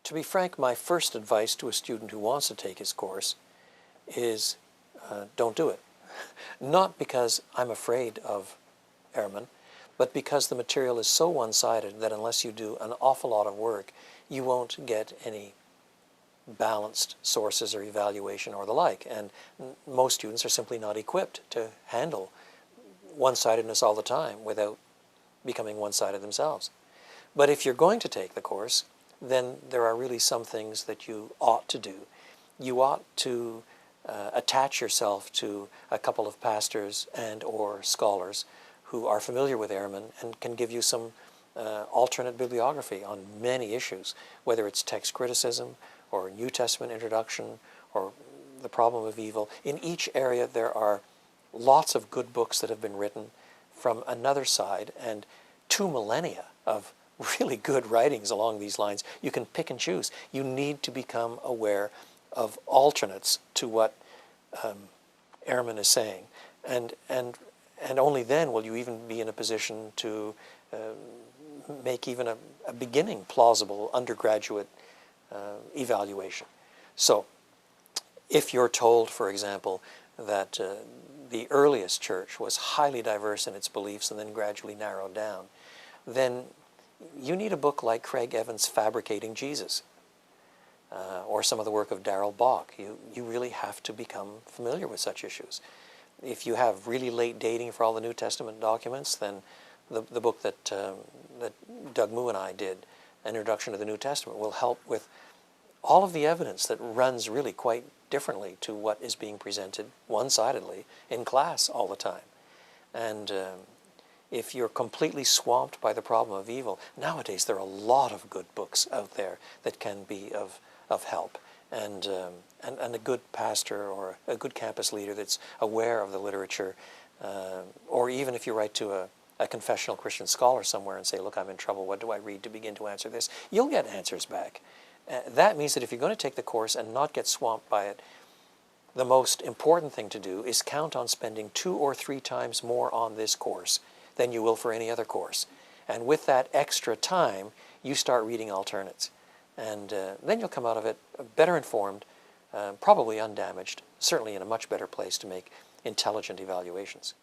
To be frank, my first advice to a student who wants to take his course is don't do it. Not because I'm afraid of Ehrman, but because the material is so one-sided that unless you do an awful lot of work, you won't get any balanced sources or evaluation or the like. And most students are simply not equipped to handle one-sidedness all the time without becoming one-sided themselves. But if you're going to take the course, then there are really some things that you ought to do. You ought to attach yourself to a couple of pastors and or scholars who are familiar with Ehrman and can give you some alternate bibliography on many issues, whether it's text criticism or New Testament introduction or the problem of evil. In each area there are lots of good books that have been written from another side, and 2 millennia of really good writings along these lines. You can pick and choose. You need to become aware of alternates to what Ehrman is saying, and only then will you even be in a position to make even a beginning plausible undergraduate evaluation. So if you're told, for example, that the earliest church was highly diverse in its beliefs and then gradually narrowed down, then you need a book like Craig Evans' Fabricating Jesus, or some of the work of Darrell Bock. You really have to become familiar with such issues. If you have really late dating for all the New Testament documents, then the book that Doug Moo and I did, An Introduction to the New Testament, will help with all of the evidence that runs really quite differently to what is being presented one-sidedly in class all the time. And if you're completely swamped by the problem of evil, nowadays there are a lot of good books out there that can be of help. And a good pastor or a good campus leader that's aware of the literature, or even if you write to a confessional Christian scholar somewhere and say, look, I'm in trouble, what do I read to begin to answer this? You'll get answers back. That means that if you're going to take the course and not get swamped by it, the most important thing to do is count on spending 2 or 3 times more on this course than you will for any other course. And with that extra time, you start reading alternates. And then you'll come out of it better informed, probably undamaged, certainly in a much better place to make intelligent evaluations.